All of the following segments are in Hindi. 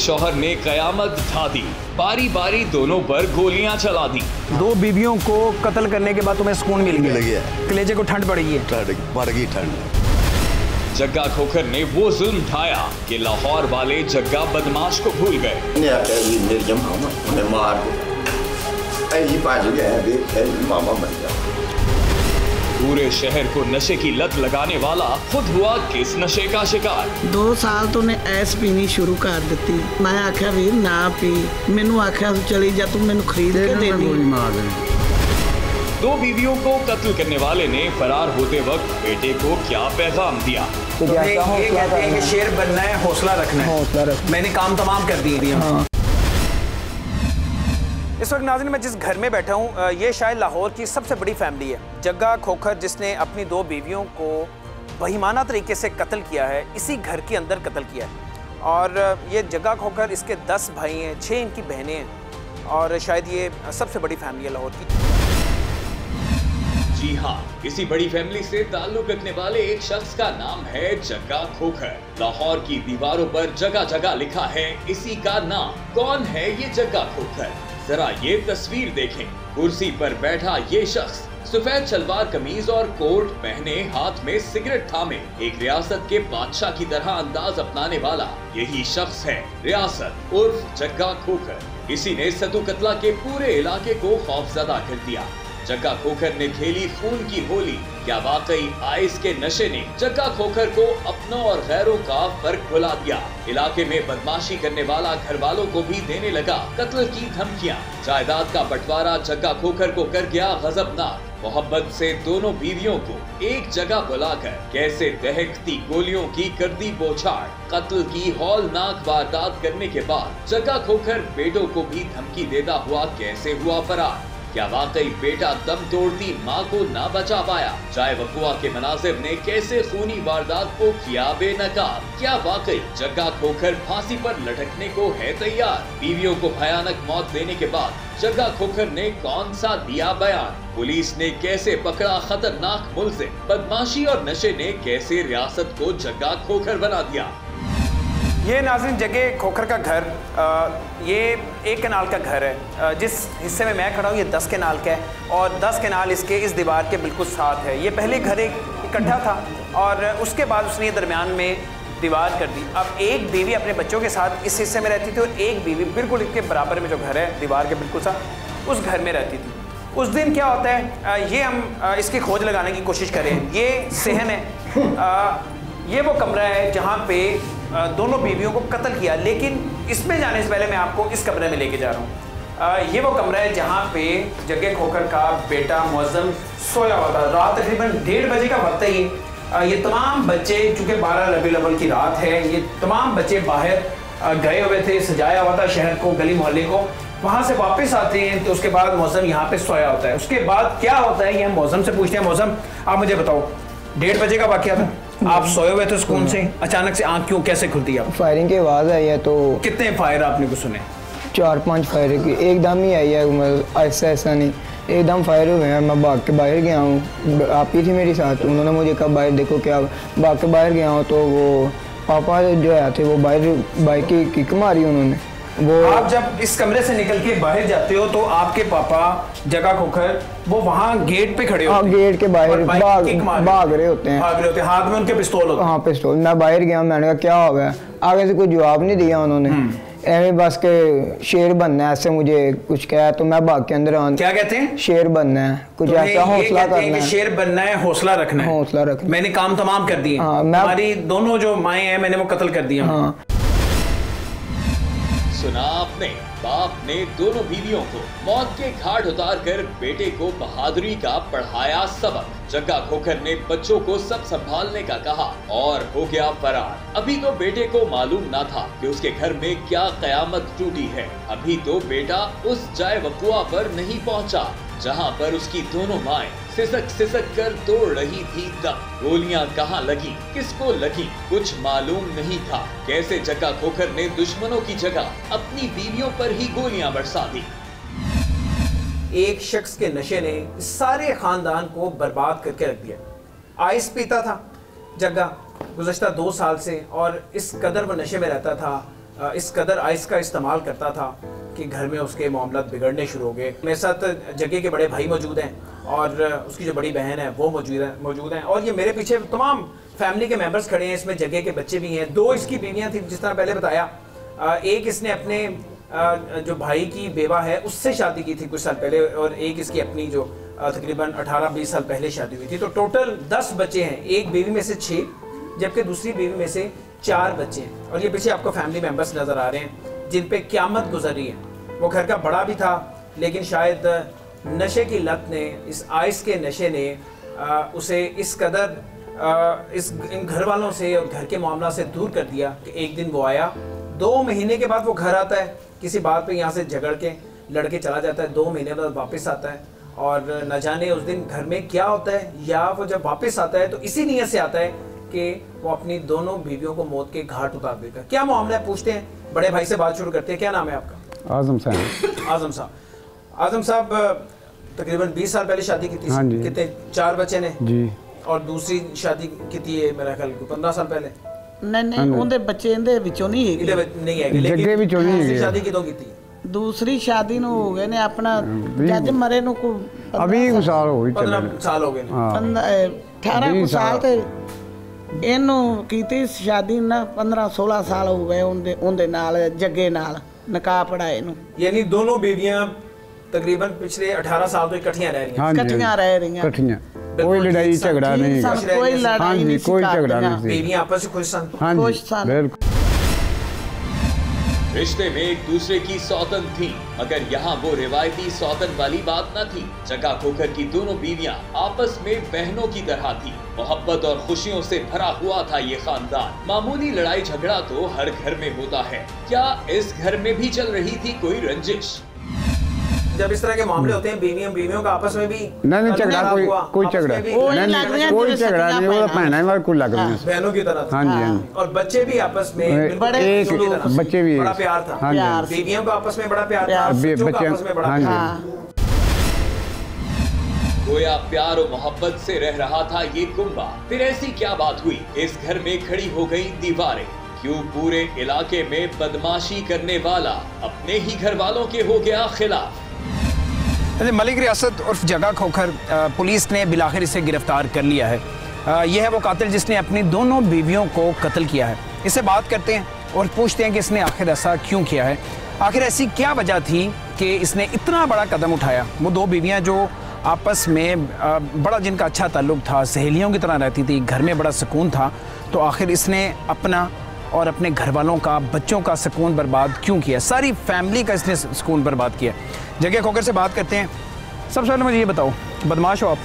शौहर ने कयामत ढा दी, बारी बारी दोनों पर गोलियां चला दी। दो बीवियों को कत्ल करने के बाद तुम्हें सुकून मिल गया, कलेजे को ठंड पड़ी है। बढ़ गई ठंड। जग्गा खोखर ने वो जुल्म ढाया कि लाहौर वाले जग्गा बदमाश को भूल गए। पूरे शहर को नशे की लत लगाने वाला खुद हुआ किस नशे का शिकार। 2 साल तो ने ऐस पीनी शुरू कर दी। मैं आख्या वीर ना पी, मैनू आख्या चली जा, तू मैनू खरीद के दे दी। 2 बीवियों को कत्ल करने वाले ने फरार होते वक्त बेटे को क्या पैगाम दिया? तो ये कहते हैं कि शेर बनना है, हौसला रखना है। मैंने काम तमाम कर दिए। हाँ। इस वक्त नाज़रीन मैं जिस घर में बैठा हूँ ये शायद लाहौर की सबसे बड़ी फैमिली है। जग्गा खोखर जिसने अपनी 2 बीवियों को बहिमाना तरीके से कत्ल किया है, इसी घर के अंदर कत्ल किया है। और ये जग्गा खोखर, इसके 10 भाई हैं, 6 इनकी बहनें हैं और शायद ये सबसे बड़ी फैमिली है लाहौर की। जी हाँ, इसी बड़ी फैमिली से ताल्लुक रखने वाले एक शख्स का नाम है जग्गा खोखर। लाहौर की दीवारों पर जगह जगह लिखा है इसी का नाम। कौन है ये जग्गा खोखर? जरा ये तस्वीर देखें। कुर्सी पर बैठा ये शख्स सफेद शलवार कमीज और कोट पहने, हाथ में सिगरेट थामे, एक रियासत के बादशाह की तरह अंदाज अपनाने वाला यही शख्स है रियासत उर्फ जग्गा खोखर। इसी ने सतु कतला के पूरे इलाके को खौफजदा कर दिया। जग्गा खोखर ने खेली खून की होली। क्या वाकई आइस के नशे ने जग्गा खोखर को अपनों और गैरों का फर्क भुला दिया? इलाके में बदमाशी करने वाला घर वालों को भी देने लगा कत्ल की धमकियां। जायदाद का बंटवारा जग्गा खोखर को कर गया गजबनाक। मोहब्बत से दोनों बीवियों को एक जगह बुलाकर कैसे दहकती गोलियों की कर दी बौछार। कत्ल की हौलनाक वारदात करने के बाद जग्गा खोखर बेटों को भी धमकी देता हुआ कैसे हुआ फरार? क्या वाकई बेटा दम तोड़ती माँ को ना बचा पाया? जाए वकुआ के मनाजिर ने कैसे खूनी वारदात को किया बेनकाब? क्या वाकई जग्गा खोखर फांसी पर लटकने को है तैयार? बीवियों को भयानक मौत देने के बाद जग्गा खोखर ने कौन सा दिया बयान? पुलिस ने कैसे पकड़ा खतरनाक मुलजिम? बदमाशी और नशे ने कैसे रियासत को जग्गा खोखर बना दिया? ये नाज़रीन जग्गे खोखर का घर, ये 1 कनाल का घर है। जिस हिस्से में मैं खड़ा हूँ ये 10 कनाल का है और 10 कनाल इसके इस दीवार के बिल्कुल साथ है। ये पहले घर एक इकट्ठा था और उसके बाद उसने दरमियान में दीवार कर दी। अब एक बीवी अपने बच्चों के साथ इस हिस्से में रहती थी और एक बीवी बिल्कुल इसके बराबर में जो घर है दीवार के बिल्कुल साथ, उस घर में रहती थी। उस दिन क्या होता है, ये हम इसकी खोज लगाने की कोशिश करें। ये सहन है, ये वो कमरा है जहाँ पे दोनों बीवियों को कत्ल किया। लेकिन इसमें जाने से पहले मैं आपको इस कमरे में लेके जा रहा हूँ। ये वो कमरा है जहाँ पे जग्गे खोखर का बेटा मुअज्जम सोया हुआ था। रात तकरीबन 1:30 बजे का वक्त है। ये तमाम बच्चे, चूँकि 12 रबीउल अव्वल की रात है, ये तमाम बच्चे बाहर गए हुए थे, सजाया हुआ था शहर को, गली मोहल्ले को। वहाँ से वापस आते हैं तो उसके बाद मुअज्जम यहाँ पे सोया होता है। उसके बाद क्या होता है ये हम मौज़म से पूछते हैं। मौज़म, आप मुझे बताओ, 1:30 बजे का वाक़या था, आप सोए हुए थे सुकून से, अचानक से आंख क्यों कैसे खुलती है? फायरिंग की आवाज़ आई है। तो कितने फायर आपने को सुने? 4-5 फायर की एकदम ही आई है, ऐसा नहीं, एकदम फायर हुए हैं। मैं भाग के बाहर गया हूँ, आप ही थी मेरे साथ, उन्होंने मुझे कहा बाहर देखो क्या। भाग के बाहर गया हूँ तो वो पापा जो है थे वो बाहर बाइक की किक मारी उन्होंने। वो आप जब इस कमरे से निकल के बाहर जाते हो तो आपके पापा जग्गा खोखर वो वहाँ गेट पे खड़े होते हैं। गेट के बाहर भाग रहे होते हैं, हाथ में उनके पिस्तौल होते हैं। हाँ पिस्तौल। मैं बाहर गया, मैंने कहा क्या हो गया? आगे से कोई जवाब नहीं दिया उन्होंने, एवं बस के शेर बनना है ऐसे मुझे कुछ कहा तो मैं भाग के अंदर आऊँ। क्या कहते हैं? शेर बनना है, कुछ ऐसा हौसला करना है। शेर बनना है, हौसला रखना है, हौसला रखना। मैंने काम तमाम कर दिए। हमारी दोनों जो माएँ हैं मैंने वो कत्ल कर दिया। सुना आपने, बाप ने दोनों बीवियों को मौत के घाट उतारकर बेटे को बहादुरी का पढ़ाया सबक। जग्गा खोखर ने बच्चों को सब संभालने का कहा और हो गया फरार। अभी तो बेटे को मालूम ना था कि उसके घर में क्या कयामत टूटी है। अभी तो बेटा उस जाए वकुआ पर नहीं पहुंचा जहां पर उसकी दोनों माएं सिसक कर तोड़ रही थी दम। गोलियां कहां लगी, किसको लगी, कुछ मालूम नहीं था। कैसे जग्गा खोखर ने दुश्मनों की जगह अपनी बीवियों पर ही गोलियां बरसा दी। एक शख्स के नशे ने सारे खानदान को बर्बाद करके रख दिया। आइस पीता था जग्गा गुज़श्ता 2 साल से और इस कदर वो नशे में रहता था इस कदर आइस का इस्तेमाल करता था कि घर में उसके मामलात बिगड़ने शुरू हो गए। मेरे साथ जग्गे के बड़े भाई मौजूद हैं और उसकी जो बड़ी बहन है वो मौजूद हैं और ये मेरे पीछे तमाम फैमिली के मेंबर्स खड़े हैं। इसमें जग्गे के बच्चे भी हैं। 2 इसकी बीवियां थी जिस तरह पहले बताया। एक इसने अपने जो भाई की बेवा है उससे शादी की थी कुछ साल पहले और एक इसकी अपनी जो तकरीबन 18-20 साल पहले शादी हुई थी। तो टोटल 10 बच्चे हैं। एक बीवी में से 6 जबकि दूसरी बीवी में से 4 बच्चे हैं। और ये पीछे आपको फैमिली मेंबर्स नज़र आ रहे हैं जिन पे क़यामत गुजरी है। वो घर का बड़ा भी था लेकिन शायद नशे की लत ने, इस आइस के नशे ने उसे इस कदर इन घर वालों से और घर के मामला से दूर कर दिया कि एक दिन वो आया, 2 महीने के बाद वो घर आता है, किसी बात पे यहाँ से झगड़ के लड़के चला जाता है, 2 महीने बाद वापस आता है और न जाने उस दिन घर में क्या होता है। या वो जब वापस आता है तो इसी नीयत से आता है कि वो अपनी दोनों बीवियों को मौत के घाट उतार देगा। क्या मामला है पूछते हैं, बड़े भाई से बात शुरू करते हैं। क्या नाम है आपका? आजम साहब। आजम साहब तकरीबन 20 साल पहले शादी की थी। हाँ जी। कितने? 4 बच्चे ने जी। और दूसरी शादी की थी मेरा ख्याल 15 साल पहले। नहीं उनके बच्चे इनके विचों नहीं है, नहीं है जग्गे विचों नहीं है। शादी कितों की थी? दूसरी शादी नु हो गए ने अपना जज मरे नु को अभी साल हो गए, 15 साल हो गए। 18 साल ते इनू कीती शादी ना 15-16 साल हो गए उनदे नाल जग्गे नाल निकाह पढ़ाए नु। यानी दोनों बीवियां तकरीबन पिछले 18 साल तो इकट्ठियां रह रही हैं। इकट्ठियां रह रही हैं। इकट्ठियां, कोई लड़ाई झगड़ा नहीं, कोई लड़ाई नहीं, कोई झगड़ा नहीं। बीवियां आपस में खुश सन। हाँ जी, बिल्कुल। रिश्ते में एक दूसरे की सौतन थी मगर यहाँ वो रिवायती सौतन वाली बात न थी। जग्गा खोखर की दोनों बीवियां आपस में बहनों की तरह थी। मोहब्बत और खुशियों से भरा हुआ था ये खानदान। मामूली लड़ाई झगड़ा तो हर घर में होता है, क्या इस घर में भी चल रही थी कोई रंजिश? जब इस तरह के मामले होते हैं बीवियों का आपस में भी नहीं झगड़ा, कोई झगड़ा नहीं, कोई झगड़ा नहीं, वो पहना है कोई लग रही है बहनों की तरह। हाँ जी। और बच्चे भी आपस में एक बच्चे भी बड़ा प्यार था। हाँ जी। बीवियों का आपस में बड़ा प्यार था, बच्चों का आपस में बड़ा प्यार। गोया प्यार और मोहब्बत से रह रहा था ये कुंबा। फिर ऐसी क्या बात हुई इस घर में खड़ी हो गई दीवारें? क्यों पूरे इलाके में बदमाशी करने वाला अपने ही घर वालों के हो गया खिलाफ? मलिक रियासत उर्फ जग्गा खोखर, पुलिस ने बिलाखिर इसे गिरफ्तार कर लिया है। यह है वो कातिल जिसने अपनी दोनों बीवियों को कत्ल किया है। इससे बात करते हैं और पूछते हैं कि इसने आखिर ऐसा क्यों किया है, आखिर ऐसी क्या वजह थी कि इसने इतना बड़ा कदम उठाया। वो 2 बीवियां जो आपस में बड़ा जिनका अच्छा ताल्लुक था, सहेलियों की तरह रहती थी, घर में बड़ा सुकून था, तो आखिर इसने अपना और अपने घर वालों का, बच्चों का सुकून बर्बाद क्यों किया? सारी फैमिली का इसने सुकून बर्बाद किया। जग्गा खोखर से बात करते हैं। सबसे पहले मुझे ये बताओ, बदमाश हो आप?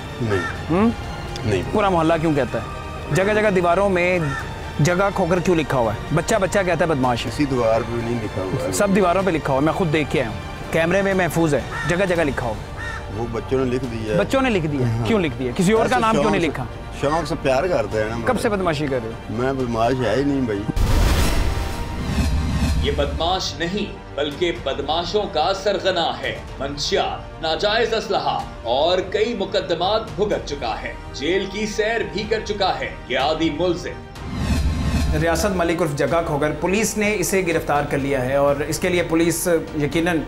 नहीं। पूरा मोहल्ला क्यों कहता है? जगह जगह दीवारों में जग्गा खोखर क्यों लिखा हुआ है? बच्चा कहता है बदमाश है। किसी दीवार पे नहीं लिखा हुआ है, सब दीवारों पे लिखा हुआ है, मैं खुद देख के आया हूँ, कैमरे में महफूज है, जगह जगह लिखा हुआ। वो बच्चों ने लिख दिया। बच्चों ने लिख दिया? क्यों लिख दिया? किसी और का नाम क्यों नहीं लिखा? शौक से प्यार करते हैं ना। कब से बदमाशी कर रहे हो? मैं बदमाश है ही नहीं भाई। ये बदमाश नहीं बल्कि बदमाशों का सरगना है। मंशियात, नाजायज असलहा और कई मुकदमात भुगत चुका है, जेल की सैर भी कर चुका है ये आदि मुल्ज़िम। रियासत मलिक उर्फ जग्गा खोखर, पुलिस ने इसे गिरफ्तार कर लिया है और इसके लिए पुलिस यकीनन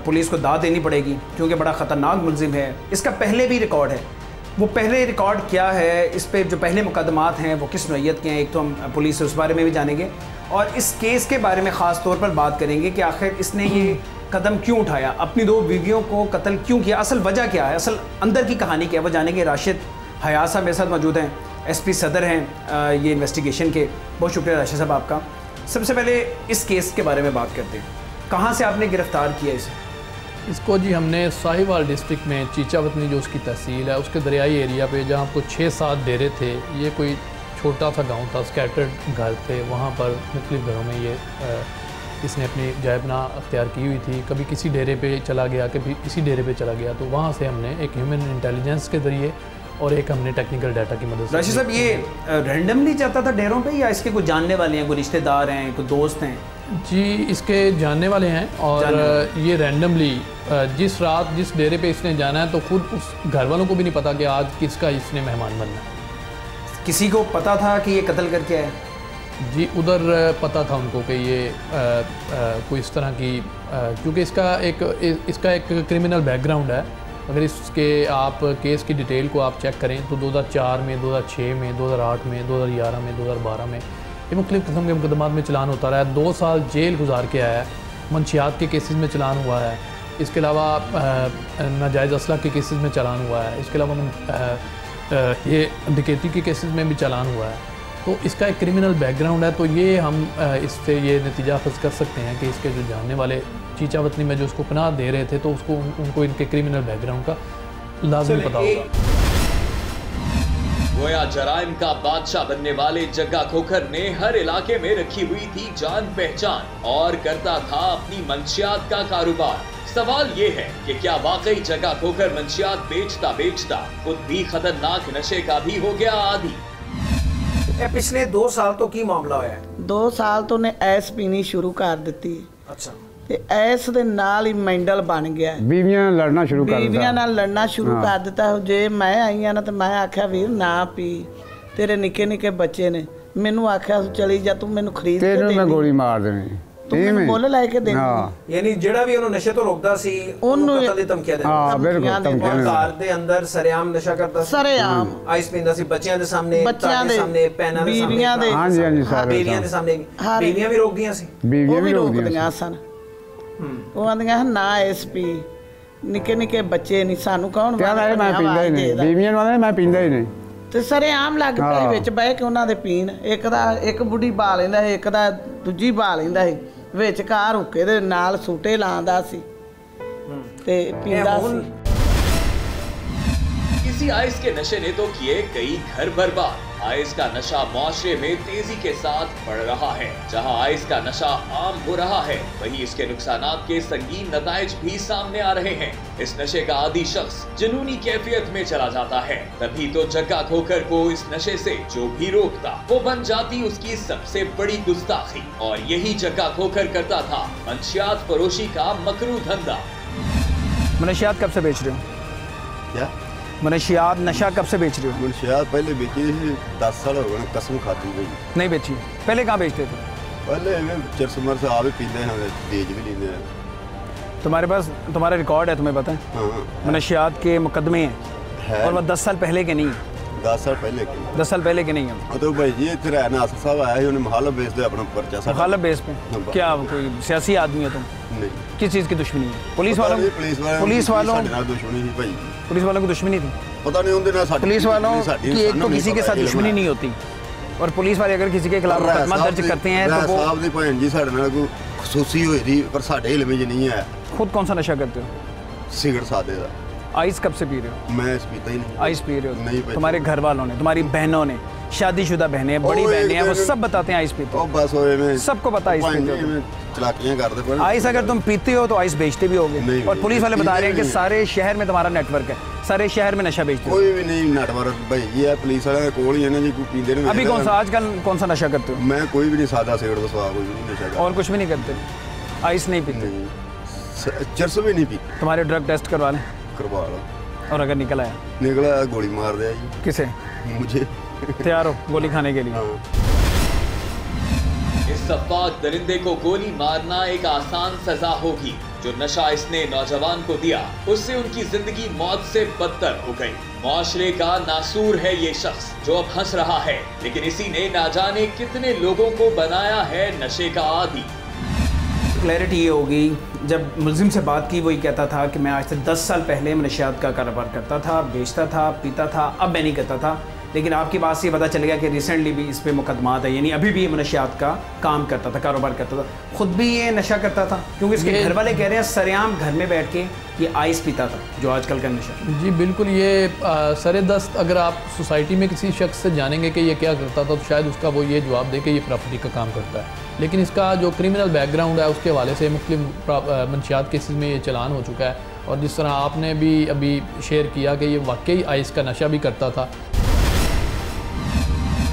पुलिस को दाद देनी पड़ेगी क्योंकि बड़ा ख़तरनाक मुल्ज़िम है। इसका पहले भी रिकॉर्ड है। वो पहले रिकॉर्ड क्या है, इस पे जो पहले मुकदमात हैं वो किस नौइयत के हैं, एक तो हम पुलिस से उस बारे में भी जानेंगे और इस केस के बारे में ख़ास तौर पर बात करेंगे कि आखिर इसने ये कदम क्यों उठाया, अपनी 2 बीवियों को कत्ल क्यों किया, असल वजह क्या है, असल अंदर की कहानी क्या है, वो जानेंगे। राशिद हयात साहब मेरे साथ मौजूद हैं, SP सदर हैं ये इन्वेस्टिगेशन के। बहुत शुक्रिया राशिद साहब आपका। सबसे पहले इस केस के बारे में बात करते हैं, कहाँ से आपने गिरफ़्तार किया इसे? इसको जी हमने साहिवाल डिस्ट्रिक्ट में चीचावतनी जो उसकी तहसील है उसके दरियाई एरिया पे जहाँ आपको 6-7 डेरे थे, ये कोई छोटा सा गांव था, स्कैटर्ड घर थे, वहाँ पर मुख्तलिफ घरों में ये इसने अपनी जायबना अख्तियार की हुई थी। कभी किसी डेरे पे चला गया, कभी किसी डेरे पे चला गया, तो वहाँ से हमने एक ह्यूमन इंटेलिजेंस के ज़रिए और एक हमने टेक्निकल डाटा की मदद से। राशिद साहब ये रैंडमली जाता था डेरों पे या इसके कुछ जानने वाले हैं, कोई रिश्तेदार हैं, कोई दोस्त हैं? जी इसके जानने वाले हैं और ये रैंडमली जिस रात जिस डेरे पे इसने जाना है तो खुद उस घर वालों को भी नहीं पता कि आज किसका इसने मेहमान बनना है। किसी को पता था कि ये कत्ल करके आया? जी उधर पता था उनको कि ये कोई इस तरह की क्योंकि इसका एक क्रिमिनल बैकग्राउंड है। अगर इसके आप केस की डिटेल को आप चेक करें तो 2004 में, 2006 में, 2008 में, 2011 में, 2012 में ये मुख्तलिफ़ किस्म के मुकदमात में चलान होता रहा है। 2 साल जेल गुजार के आया है। मंशियात के केसेस में चलान हुआ है। इसके अलावा नाजायज़ असला के केसेस में चलान हुआ है। इसके अलावा ये डकैती के केसेस में भी चलान हुआ है। तो इसका एक क्रिमिनल बैकग्राउंड है। तो ये हम इससे ये नतीजा अखज़ कर सकते हैं कि इसके जो जानने वाले चीचा वतनी में जो उसको पनाह दे रहे थे तो उसको उनको इनके क्रिमिनल बैकग्राउंड का लाज़िम पता होगा। गोया जराइम का बादशाह बनने वाले जग्गा खोखर ने हर इलाके में रखी हुई थी जान पहचान और करता था अपनी मंशियात का कारोबार। सवाल ये है कि क्या वाकई जग्गा खोखर मंशियात बेचता बेचता खुद भी खतरनाक नशे का भी हो गया आदी। पिछले 2 साल तो की मामला होया? 2 साल तो ने ऐस पीनी शुरू कर दी। अच्छा। ਤੇ ਐਸ ਦੇ ਨਾਲ ਹੀ ਮੈਂਡਲ ਬਣ ਗਿਆ। ਬੀਵੀਆਂ ਨਾਲ ਲੜਨਾ ਸ਼ੁਰੂ ਕਰ ਦਿੱਤਾ। ਬੀਵੀਆਂ ਨਾਲ ਲੜਨਾ ਸ਼ੁਰੂ ਕਰ ਦਿੱਤਾ। ਜੇ ਮੈਂ ਆਈਆਂ ਨਾ ਤੇ ਮੈਂ ਆਖਿਆ ਵੀਰ ਨਾ ਪੀ, ਤੇਰੇ ਨਿੱਕੇ ਨਿੱਕੇ ਬੱਚੇ ਨੇ। ਮੈਨੂੰ ਆਖਿਆ ਚਲੀ ਜਾ ਤੂੰ ਮੈਨੂੰ ਖਰੀਦ ਕੇ ਦੇ। ਤੈਨੂੰ ਮੈਂ ਗੋਲੀ ਮਾਰ ਦੇਣੀ। ਤੂੰ ਮੈਨੂੰ ਮੁੱਲ ਲੈ ਕੇ ਦੇਣੀ। ਯਾਨੀ ਜਿਹੜਾ ਵੀ ਉਹਨੂੰ ਨਸ਼ੇ ਤੋਂ ਰੋਕਦਾ ਸੀ ਉਹਨੂੰ ਕਤਲ ਦੀ ਧਮਕੀਆਂ ਦਿੰਦਾ। ਹਾਂ ਬਿਲਕੁਲ ਧਮਕੀਆਂ। ਘਰ ਦੇ ਅੰਦਰ ਸਰੇਆਮ ਨਸ਼ਾ ਕਰਦਾ ਸੀ। ਸਰੇਆਮ ਆਈਸ ਪੀਂਦਾ ਸੀ ਬੱਚਿਆਂ ਦੇ ਸਾਹਮਣੇ, ਤੁਹਾਡੇ ਸਾਹਮਣੇ, ਪੈਨਾਂ ਦੇ ਸਾਹਮਣੇ। ਬੀਵੀਆਂ ਦੇ। ਹਾਂਜੀ ਹਾਂਜੀ ਸਾਰੇ ਬੀਵੀਆਂ ਦੇ ਸਾਹਮਣੇ। ਬੀਵੀਆਂ ਵੀ ਰੋਕਦੀਆਂ ਸੀ। ਬੀਵੀਆਂ ਵੀ ਰੋਕਦੀਆਂ ਸਨ। ਉਹ ਆਂਦੀਆਂ ਨਾ ਐਸਪੀ ਨਿੱਕੇ ਨਿੱਕੇ ਬੱਚੇ ਨਹੀਂ ਸਾਨੂੰ ਕੌਣ ਮੈਂ ਪੀਂਦਾ ਹੀ ਨਹੀਂ। ਬੀਵੀਆਂ ਨੂੰ ਆਂਦੇ ਮੈਂ ਪੀਂਦਾ ਹੀ ਨਹੀਂ। ਤੇ ਸਰੇਆਮ ਲੱਗ ਪਈ ਵਿੱਚ ਬਹਿ ਕੇ ਉਹਨਾਂ ਦੇ ਪੀਣ। ਇੱਕ ਬੁੱਢੀ ਬਾ ਲੈਂਦਾ ਸੀ, ਇੱਕ ਦਾ ਦੂਜੀ ਬਾ ਲੈਂਦਾ ਸੀ, ਵਿੱਚ ਕਾਰ ਹੁੱਕੇ ਦੇ ਨਾਲ ਸੂਟੇ ਲਾਉਂਦਾ ਸੀ ਤੇ ਪੀਂਦਾ ਸੀ। किसी आइस के नशे ने तो किए कई घर बर्बाद। आइस का नशा माशरे में तेजी के साथ बढ़ रहा है। जहां आइस का नशा आम हो रहा है वहीं इसके नुकसानात के संगीन नताइज भी सामने आ रहे हैं। इस नशे का आदी शख्स जुनूनी कैफियत में चला जाता है। तभी तो जग्गा खोखर को इस नशे से जो भी रोकता वो बन जाती उसकी सबसे बड़ी गुस्ताखी। और यही जग्गा खोखर करता था मंशियात फरोशी का मकरू धंधा। मनशियात कब से बेच रहे हो? क्या मनशियात नशा कब से बेच रहे हो? मनशियात पहले बेची थी, 10 साल हो गए कसम खाती गई। नहीं बेची। पहले कहाँ बेचते थे? पहले चरसमर से आप ही पीते हैं, तेज भी लेते हैं। तुम्हारे पास तुम्हारा रिकॉर्ड है, तुम्हें पता है? हाँ मनशियात के मुकदमे हैं और वह 10 साल पहले के नहीं है। 10 साल पहले की। 10 साल पहले के नहीं है। तो भाई जी इधर है नासिर साहब आया, उन्हें मुखालिफ बेच दे अपना पर्चा। मुखालिफ बेस पे? क्या कोई सियासी आदमी है तुम? नहीं। किस चीज़ की दुश्मनी है? पुलिस वालों दुश्मनी थी भाई। पुलिस वालों की दुश्मनी थी? पता नहीं उनके ना पुलिस वालों की एक तो किसी के साथ दुश्मनी नहीं होती और पुलिस वाले अगर किसी के खिलाफ मुकदमा दर्ज करते हैं तो वो साहब दी भैन जी साडे नाल कोई खसूसी होई थी पर साडे इल्म च नहीं है। खुद कौन सा नशा करते हो? सिगरेट सादे दा। आइस कब से पी रहे हो? मैं पीता ही नहीं। आइस पी रहे हो? नहीं। तुम्हारे घर वालों ने, तुम्हारी बहनों ने, शादीशुदा बहनें, बड़ी बहनें हैं, वो सब बताते हैं आइस पीते हो। बस में सबको पता है आइस पीते हो। चलाकियां करते पर आइस अगर तुम पीते हो तो आइस बेचते भी होगे। और पुलिस वाले बता रहे हैं कि सारे शहर में तुम्हारा नेटवर्क है, सारे शहर में नशा बेचते हो। कोई भी नहीं नेटवर्क भाई ये है पुलिस वाले कोल ही है ना जी, कोई पींदे नहीं। अभी कौन सा आजकल कौन सा नशा करते हो? मैं कोई भी नहीं, सादा सिगरेट तो स्वाद कोई भी नहीं नशा। और कुछ भी नहीं करते? आइस नहीं पीते? चरस भी नहीं पीते। तुम्हारे ड्रग टेस्ट करवा लें? करवा लो। और अगर निकल आया? निकला गोली मार दिया जी। किसे? मुझे। तैयार हो गोली खाने के लिए? इस सफाक दरिंदे को गोली मारना एक आसान सजा होगी। जो नशा इसने नौजवान को दिया उससे उनकी जिंदगी मौत से बदतर हो गई। माशरे का नासूर है ये शख्स जो अब हंस रहा है, लेकिन इसी ने ना जाने कितने लोगों को बनाया है नशे का आदी। क्लैरिटी ये होगी, जब मुलजिम से बात की वही कहता था कि मैं आज से 10 साल पहले मनशियात का कारोबार करता था, बेचता था, पीता था, अब मैं नहीं करता था। लेकिन आपकी बात से ये पता चल गया कि रिसेंटली भी इस पे मुकदमात है, यानी अभी भी ये मनशियात का काम करता था, कारोबार करता था, खुद भी ये नशा करता था, क्योंकि इसके घर वाले कह रहे हैं सरेआम घर में बैठ के ये आइस पीता था, जो आजकल का नशा। जी बिल्कुल, ये सरेदस्त अगर आप सोसाइटी में किसी शख्स से जानेंगे कि ये क्या करता था तो शायद उसका वो ये जवाब दे कि ये प्रॉपर्टी का काम करता है। लेकिन इसका जो क्रिमिनल बैकग्राउंड है उसके हवाले से मुख्तलिफ मंशियात केसेस में ये चलान हो चुका है। और जिस तरह आपने भी अभी शेयर किया कि ये वाकई आइस का नशा भी करता था।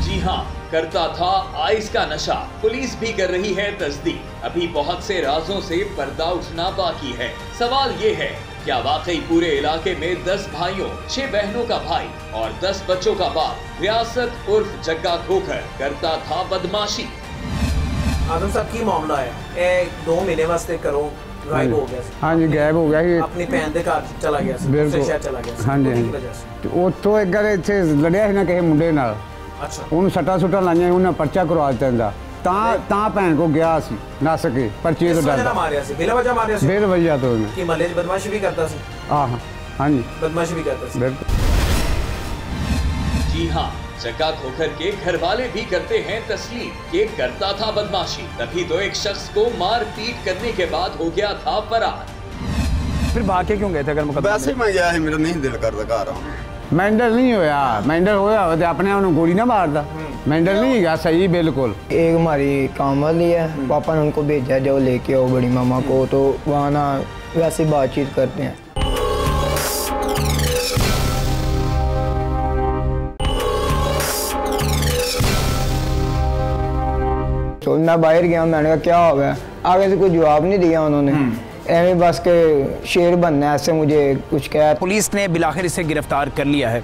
जी हाँ, करता था आइस का नशा। पुलिस भी कर रही है तस्दीक। अभी बहुत से राजों से पर्दा उठना बाकी है। सवाल ये है क्या वाकई पूरे इलाके में 10 भाइयों, 6 बहनों का भाई और 10 बच्चों का बाप रियासत उर्फ जग्गा खोखर करता था बदमाशी? आजम साहब की मामला है 2 महीने वास्ते करो गायब हो गया। हाँ जी गायब हो गया। अपनी भैन दे घर चला गया ਸੀ, बिल्कुल शहर चला गया ਸੀ। हाँ जी ਉੱਥੋਂ ਇੱਕ ਗੱਲ ਇੱਥੇ ਲੜਿਆ ਸੀ ਨਾ ਕਿਸੇ ਮੁੰਡੇ ਨਾਲ। ਅੱਛਾ ਉਹਨੂੰ ਸੱਟਾਂ ਲਾਈਆਂ, ਉਹਨਾਂ ਪਰਚਾ ਕਰਵਾ ਦਿੱਤਾ ਇਹਦਾ। ਤਾਂ ਭੈਣ ਕੋ ਗਿਆ ਸੀ ਨੱਸ ਕੇ ਪਰਚੇ ਤੋਂ ਡਰਦਾ। ਮਾਰਿਆ ਸੀ ਬਿਲਾ ਵਜ੍ਹਾ ਮਾਰਿਆ ਸੀ। ਬਿਲ ਵਜ੍ਹਾ ਤੋਂ ਉਹਨੇ ਕਿ ਮਹੱਲੇ 'ਚ ਬਦਮਾਸ਼ੀ ਵੀ ਕਰਦਾ ਸੀ। ਆਹ ਹਾਂਜੀ बदमाशी भी करता था। बिल्कुल। जी हाँ, जग्गा खोखर के घर वाले भी करते हैं तस्लीम कि करता था बदमाशी, तभी तो एक शख्स को मार पीट करने के बाद हो गया था फरार। फिर भाग के क्यों गए थे? अगर मुकदमा वैसे मैं गया है, मेरा नहीं दिल करता घर आऊं। ਮੈਂਡਲ ਨਹੀਂ ਹੋਇਆ। ਮੈਂਡਲ ਹੋਇਆ ਤੇ ਆਪਣੇ ਆਪ ਨੂੰ ਗੋਲੀ ਨਾ ਮਾਰਦਾ। ਮੈਂਡਲ नहीं गया सही बिल्कुल। एक हमारी काम वाली है, पापा ने उनको भेजा जाओ लेके आओ बड़ी मामा को, तो वहाँ ना वैसे बातचीत करते हैं। तो मैं बाहर गया, मैंने कहा क्या हो गया, आगे से कोई जवाब नहीं दिया उन्होंने, एवं बस के शेर बनना है, ऐसे मुझे कुछ कहा। पुलिस ने बिलाखिर इसे गिरफ्तार कर लिया है।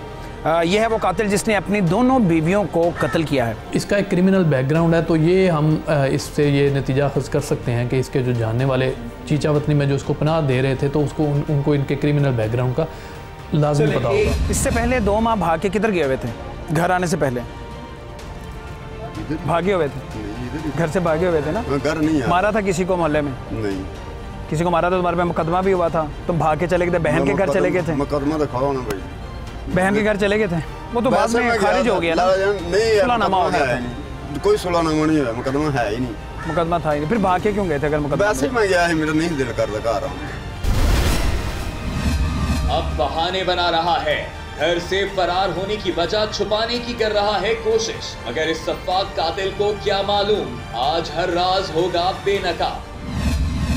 यह है वो कातिल जिसने अपनी दोनों बीवियों को कत्ल किया है। इसका एक क्रिमिनल बैकग्राउंड है, तो ये हम इससे ये नतीजा अखज़ कर सकते हैं कि इसके जो जानने वाले चीचा वतनी में जो उसको पनाह दे रहे थे, तो उसको उनको इनके क्रिमिनल बैकग्राउंड का लाजमी पता होगा। इससे पहले 2 माह भाग के किधर गए हुए थे? घर आने से पहले भागे हुए थे, घर से भागे हुए थे ना? घर नहीं आया। मारा था किसी को मोहल्ले में? नहीं, किसी को मारा था, तुम्हारे पे मुकदमा भी हुआ था, तुम भाग के चले गए थे, बहन के घर चले गए थे? मुकदमा तो खाओ ना भाई, बहन के घर चले गए थे, वो तो बाद में खारिज हो गया ना? सुलहनामा हो गया था। कोई सुलहनामा नहीं हुआ, मुकदमा है ही नहीं। मुकदमा था ही नहीं, फिर भाग के क्यों गए थे? अगर मुकदमा वैसे मैं गया है, मेरा नहीं दिल करता घर आऊं। अब बहाने बना रहा है, घर से फरार होने की वजह छुपाने की कर रहा है कोशिश, मगर इस सफाक कातिल को क्या मालूम, आज हर राज होगा बेनकाब।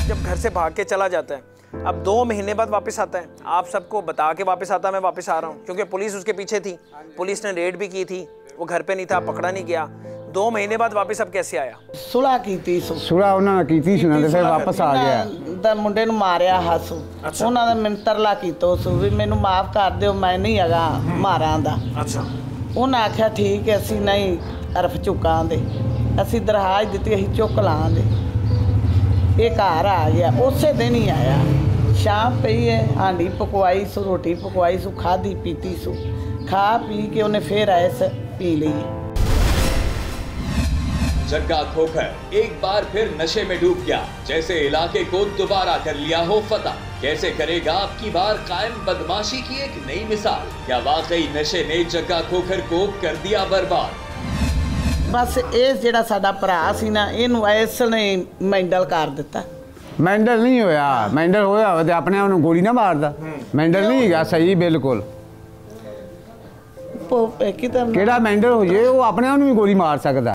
जब घर से भाग के चला जाता है, अब 2 महीने बाद वापस आता है, आप सबको बता के वापस आता, मैं वापस आ रहा हूँ, क्योंकि पुलिस उसके पीछे थी, पुलिस ने रेड भी की थी, वो घर पे नहीं था, पकड़ा नहीं गया। 2 महीने बाद वापस अब कैसे आया? ਸੁਲਾ ਕੀਤੀ ਸੋ ਸੁਲਾ ਉਹਨਾਂ ਨੇ ਕੀਤੀ ਸੀ ਨਾ, ਤੇ ਫਿਰ ਵਾਪਸ ਆ ਗਿਆ। ਦਾ ਮੁੰਡੇ ਨੂੰ ਮਾਰਿਆ ਹਾਸੂ, ਉਹਨਾਂ ਦਾ ਮੈਨੂੰ ਤਰਲਾ ਕੀਤਾ ਉਸ ਵੀ ਮੈਨੂੰ ਮਾਫ ਕਰ ਦਿਓ, ਮੈਂ ਨਹੀਂ ਹੈਗਾ ਮਾਰਾਂ ਦਾ। ਅੱਛਾ, ਉਹਨਾਂ ਆਖਿਆ ਠੀਕ ਹੈ, ਅਸੀਂ ਨਹੀਂ ਅਰਫ ਚੁੱਕਾਂਦੇ, ਅਸੀਂ ਦਰਹਾਜ ਦਿੱਤੀ, ਅਸੀਂ ਚੁੱਕ ਲਾਂਗੇ। ਇਹ ਘਰ ਆ ਗਿਆ, ਉਸੇ ਦਿਨ ਹੀ ਆਇਆ। ਸ਼ਾਮ ਪਈ ਹੈ, ਹਾਂਡੀ ਪਕਵਾਈ ਸੋ, ਰੋਟੀ ਪਕਵਾਈ ਸੋ, ਖਾਧੀ ਪੀਤੀ ਸੋ, ਖਾ ਪੀ ਕੇ ਉਹਨੇ ਫਿਰ ਐਸ पी ली। जग्गा खोखर एक बार फिर नशे में डूब गया, जैसे इलाके को दोबारा कर लिया हो फतह। कैसे करेगा अब की बार कायम बदमाशी की एक नई मिसाल? क्या वाकई नशे ने जग्गा खोखर को कर दिया बर्बाद? बस ਇਹ ਜਿਹੜਾ ਸਾਡਾ ਭਰਾ ਸੀ ਨਾ, ਇਹਨੂੰ ਇਸ ਨੇ ਮੈਂਡਲ ਕਰ ਦਿੱਤਾ। ਮੈਂਡਲ ਨਹੀਂ ਹੋਇਆ। ਮੈਂਡਲ ਹੋਇਆ ਤੇ ਆਪਣੇ ਆਪ ਨੂੰ ਗੋਲੀ ਨਾ ਮਾਰਦਾ। ਮੈਂਡਲ ਨਹੀਂ ਹੈਗਾ ਸਹੀ ਬਿਲਕੁਲ। ਕਿਹੜਾ ਮੈਂਡਲ ਹੋ ਜੇ ਉਹ ਆਪਣੇ ਆਪ ਨੂੰ ਵੀ ਗੋਲੀ ਮਾਰ ਸਕਦਾ।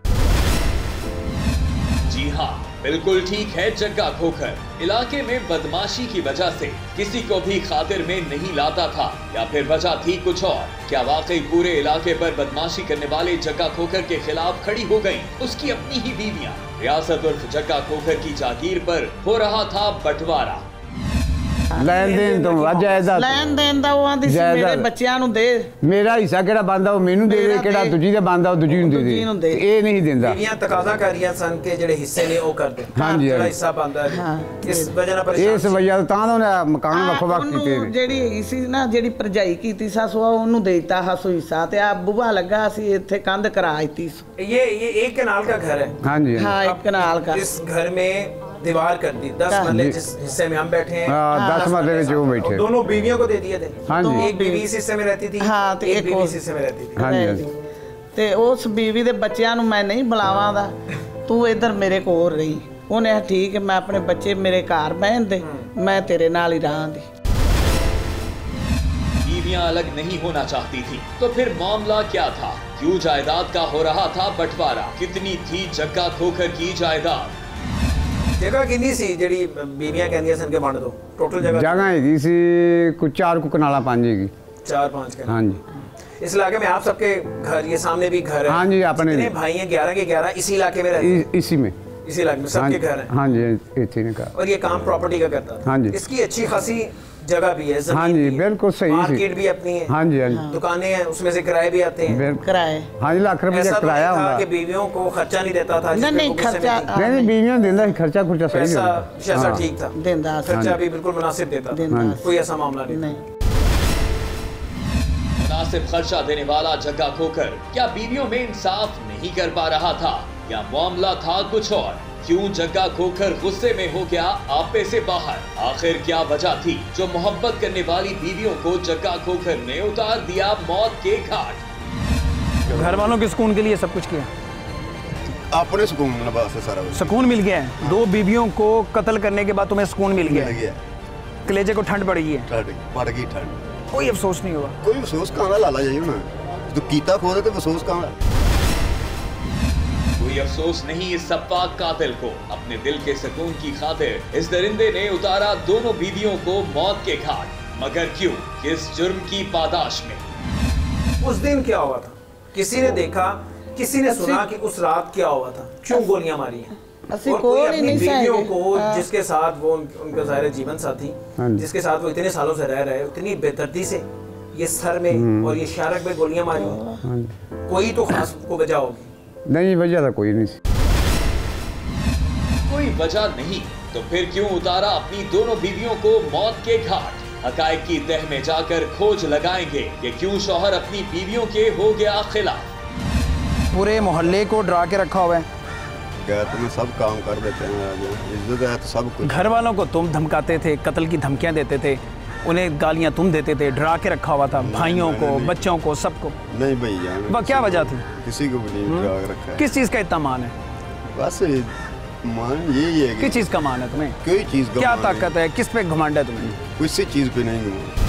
जी हाँ, बिल्कुल ठीक है जग्गा खोखर। इलाके में बदमाशी की वजह से किसी को भी खातिर में नहीं लाता था, या फिर वजह थी कुछ और? क्या वाकई पूरे इलाके पर बदमाशी करने वाले जग्गा खोखर के खिलाफ खड़ी हो गईं उसकी अपनी ही बीवियां? रियासत उर्फ जग्गा खोखर की जागीर पर हो रहा था बंटवारा। ਲੈਣ ਦੇਣ ਤੋਂ ਵੱਧ ਜਾਇਦਾਦ, ਲੈਣ ਦੇਣ ਦਾ ਉਹ ਆਂਦੀ ਸੀ ਮੇਰੇ ਬੱਚਿਆਂ ਨੂੰ ਦੇ, ਮੇਰਾ ਹਿੱਸਾ ਕਿਹੜਾ ਬੰਦਾ ਉਹ ਮੈਨੂੰ ਦੇ ਦੇ, ਕਿਹੜਾ ਦੂਜੀ ਦਾ ਬੰਦਾ ਉਹ ਦੂਜੀ ਨੂੰ ਦੇ ਦੇ, ਇਹ ਨਹੀਂ ਦਿੰਦਾ। ਬੀਵੀਆਂ ਤਕਾਜ਼ਾ ਕਰ ਰਹੀਆਂ ਸਨ ਕਿ ਜਿਹੜੇ ਹਿੱਸੇ ਨੇ ਉਹ ਕਰ ਦੇ, ਜਿਹੜਾ ਹਿੱਸਾ ਬੰਦਾ ਹੈ। ਇਸ ਵਜ੍ਹਾ ਨਾਲ ਪਰੇਸ਼ਾਨ, ਇਸ ਵਜ੍ਹਾ ਤਾਂ ਉਹਨੇ ਮਕਾਨ ਵੱਖੋ ਵੱਖ ਕੀਤੇ ਨੇ। ਜਿਹੜੀ ਹੈਗੀ ਸੀ ਨਾ, ਜਿਹੜੀ ਭਰਜਾਈ ਕੀਤੀ ਸਾਸੂ, ਉਹਨੂੰ ਦੇ ਦਿੱਤਾ ਹਾਸੂ ਹਿੱਸਾ, ਤੇ ਆ ਬੂਹਾ ਲੱਗਾ ਸੀ ਇੱਥੇ ਕੰਧ ਕਰਾ ਦਿੱਤੀ। ये एक कनाल का घर है। हाँ जी, हाँ, एक कनाल का। इस घर में दीवार कर दी, 10 मरले जिस हिस्से में हम बैठे हैं, 10 मरले में जो बैठे, दोनों बीवियों को दे दिए थे। हाँ जी, एक बीवी इस हिस्से में रहती थी, हाँ, तो एक बीवी इस हिस्से में रहती थी। हाँ जी। ਤੇ ਉਸ ਬੀਵੀ ਦੇ ਬੱਚਿਆਂ ਨੂੰ ਮੈਂ ਨਹੀਂ ਬੁਲਾਵਾਂਦਾ, ਤੂੰ ਇੱਧਰ ਮੇਰੇ ਕੋਲ ਰਹੀ। ਉਹਨੇ ਕਿਹਾ ਠੀਕ ਹੈ, ਮੈਂ ਆਪਣੇ ਬੱਚੇ ਮੇਰੇ ਘਰ ਬਹਿਣ ਦੇ, ਮੈਂ ਤੇਰੇ ਨਾਲ ਹੀ ਰਹਾਂਗੀ। बीवियां अलग नहीं होना चाहती थी, तो फिर मामला क्या था? क्यों जायदाद का हो रहा था बंटवारा? कितनी थी जग्गा खोखर की जायदाद? जगह कितनी सी ਜਿਹੜੀ ਬੀਵੀਆਂ ਕਹਿੰਦੀਆਂ ਸਨ ਕਿ ਵੰਡ ਦੋ? ਟੋਟਲ जगह ਹੈਗੀ ਸੀ कुछ 4 ਕੁ ਕਨਾਲਾਂ 5 ਹੈਗੀ। 4-5 कनाल। हाँ जी। इस इलाके में आप सबके घर, ये सामने भी घर है? हाँ जी, अपने कितने भाई हैं? 11 के 11 इसी इलाके में रहते हैं? इसी में, इसी इलाके में सबके घर हैं? हाँ जी, इतने का। और ये काम प्रॉपर्टी का करता था? हाँ जी। इसकी अच्छी खासी जगह भी है, हाँ जी बिल्कुल सही मार्केट भी अपनी है, हाँ जी हाँ जी दुकानें हैं, उसमें से किराए भी आते हैं। किराए हाँ जी, लाख रुपये ऐसा तो किराया नहीं था होगा। कि बीवियों को खर्चा नहीं देता था, नहीं खर्चा नहीं बीवियाँ देता खर्चा खुर्चा सही पैसा ठीक था, देंदा खर्चा भी बिल्कुल मुनासिब देता था, कोई ऐसा मामला नहीं। मुनासिब खर्चा देने वाला जग्गा खोखर क्या बीवियों में इंसाफ नहीं कर पा रहा था या मामला था कुछ और? क्यों जग्गा खोखर गुस्से में हो गया आपे से बाहर? आखिर क्या वजह थी जो मोहब्बत करने वाली बीवियों को जग्गा खोखर ने उतार दिया मौत के घाट? घर वालों के सुकून के लिए सब कुछ किया, अपने सुकून से सारा सुकून मिल गया है। 2 बीवियों को कत्ल करने के बाद तुम्हें सुकून मिल गया है, कलेजे को ठंड पड़ गई है, पड़ गई ठंड, कोई अफसोस नहीं हुआ। कोई अफसोस कहाँ लाला जाइए ना, तो कीता खो दे तो अफसोस कहाँ? कोई अफसोस नहीं इस सप्पाक कातिल को। अपने दिल के सुकून की खातिर इस दरिंदे ने उतारा दोनों बीवियों को मौत के घाट, मगर क्यों, किस जुर्म की पादाश में? उस दिन क्या हुआ था? किसी ने देखा, किसी ने सुना कि उस रात क्या हुआ था, क्यों गोलियां मारी हैं? और कोई अपनी बीवियों को जिसके साथ वो उनका ज़ाहिर जीवन साथी, जिसके साथ वो इतने सालों से रह रहे, उतनी बेदर्दी से ये सर में और ये शारक में गोलियां मारी, कोई तो खास को वजह होगी? नहीं, वजह तो कोई नहीं, कोई वजह नहीं तो फिर क्यों उतारा अपनी दोनों बीवियों को मौत के घाट? हकायक की तह में जाकर खोज लगाएंगे कि क्यों शौहर अपनी बीवियों के हो गया खिलाफ। पूरे मोहल्ले को डरा के रखा हुआ है, तुम्हें सब काम कर देते हैं, इज्जत है तो सब कुछ। घर वालों को तुम धमकाते थे, कत्ल की धमकियां देते थे, उन्हें गालियां तुम देते थे, डरा के रखा हुआ था, भाइयों को, बच्चों को, सबको। नहीं भैया, क्या वजह थी? किसी को भी नहीं डरा के रखा है। किस चीज़ का इतना मान है? बस मान यही है। किस चीज़ का मान है तुम्हें? कोई चीज़ का क्या ताकत है, किस पे घमंड है तुम्हें? किसी चीज़ पे नहीं घमंड।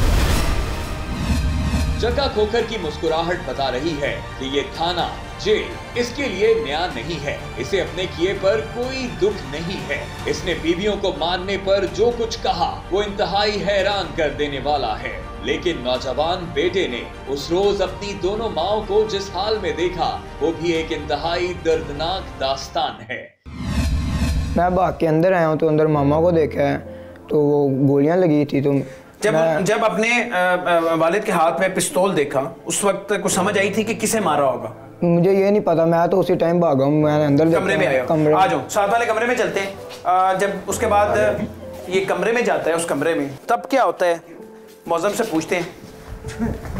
जग्गा खोखर की मुस्कुराहट बता रही है कि ये थाना, जेल इसके लिए नया नहीं है, इसे अपने किए पर कोई दुख नहीं है। इसने बीवियों को मारने पर जो कुछ कहा वो इंतहाई हैरान कर देने वाला है, लेकिन नौजवान बेटे ने उस रोज अपनी दोनों माओं को जिस हाल में देखा वो भी एक इंतहाई दर्दनाक दास्तान है। मैं भाग के अंदर आया हूँ तो अंदर मामा को देखा है तो वो गोलियां लगी थी, तो जब अपने वालिद के हाथ में पिस्तौल देखा उस वक्त कुछ समझ आई थी कि किसे मारा होगा? मुझे ये नहीं पता, मैं तो उसी टाइम भागा हूँ, मैं अंदर कमरे में आया। आ जाओ साथ वाले कमरे में चलते हैं। जब उसके बाद ये कमरे में जाता है, उस कमरे में तब क्या होता है मौजम से पूछते हैं,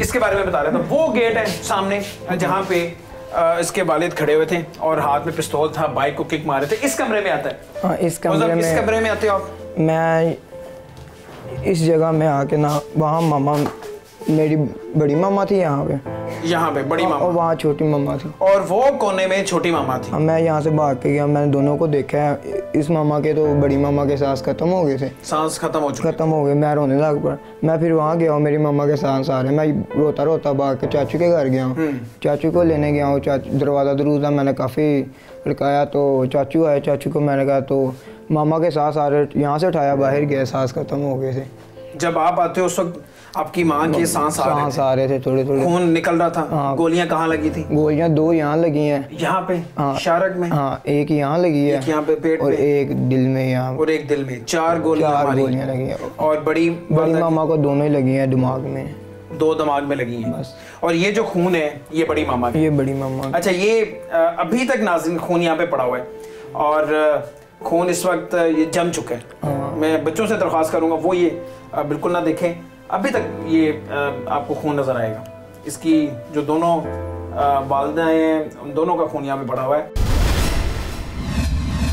इसके बारे में बता रहे थे। वो गेट है सामने जहाँ पे इसके वालिद खड़े हुए थे और हाथ में पिस्तौल था, बाइक को किक मारे थे, इस कमरे में आता है। हाँ, इस कमरे में आते हो आप? मैं इस जगह में आके ना, वहाँ मामा, मेरी बड़ी मामा थी यहाँ पे बड़ी मामा, और वहाँ छोटी मामा थी, और वो कोने में छोटी मामा थी। मैं यहाँ से भाग के गया, मैंने दोनों को देखा है। इस मामा के तो बड़ी मामा के सांस खत्म हो गए थे, सांस खत्म हो गए, मैं रोने लग पड़ा। मैं फिर वहाँ गया हूँ, मेरी मामा के सांस आ रहे, मैं रोता रोता भाग के चाचू के घर गया हूँ, चाचू को लेने गया हूँ। दरवाज़ा दरूजा मैंने काफ़ी लड़काया तो चाचू आए, चाचू को मैंने कहा तो मामा के सांस आ रहे, यहाँ से उठाया, बाहर गया, सांस खत्म हो गए थे। जब आप आते हो उस वक्त आपकी माँ के सांस आ रहे थे, थोड़े खून निकल रहा था। हाँ। गोलियां कहाँ लगी थी? गोलियां 2 यहाँ लगी हैं, यहाँ पे शारक में। हाँ, एक यहाँ लगी है, एक यहाँ पे पेट और एक दिल में, यहाँ और एक दिल में। 4 गोलियां लगी हैं। और बड़ी मामा को दोनों ही लगी हैं, दिमाग में 2 दिमाग में लगी हैं बस। और ये जो खून है ये बड़ी मामा की? ये बड़ी मामा। अच्छा, ये अभी तक नाज़रीन खून यहाँ पे पड़ा हुआ है और खून इस वक्त ये जम चुका है। मैं बच्चों से दरख्वास्त करूँगा वो ये बिल्कुल ना देखें, अभी तक ये आपको खून नजर आएगा। इसकी जो दोनों वालिदा हैं उन दोनों का खून यहाँ पे पड़ा हुआ है।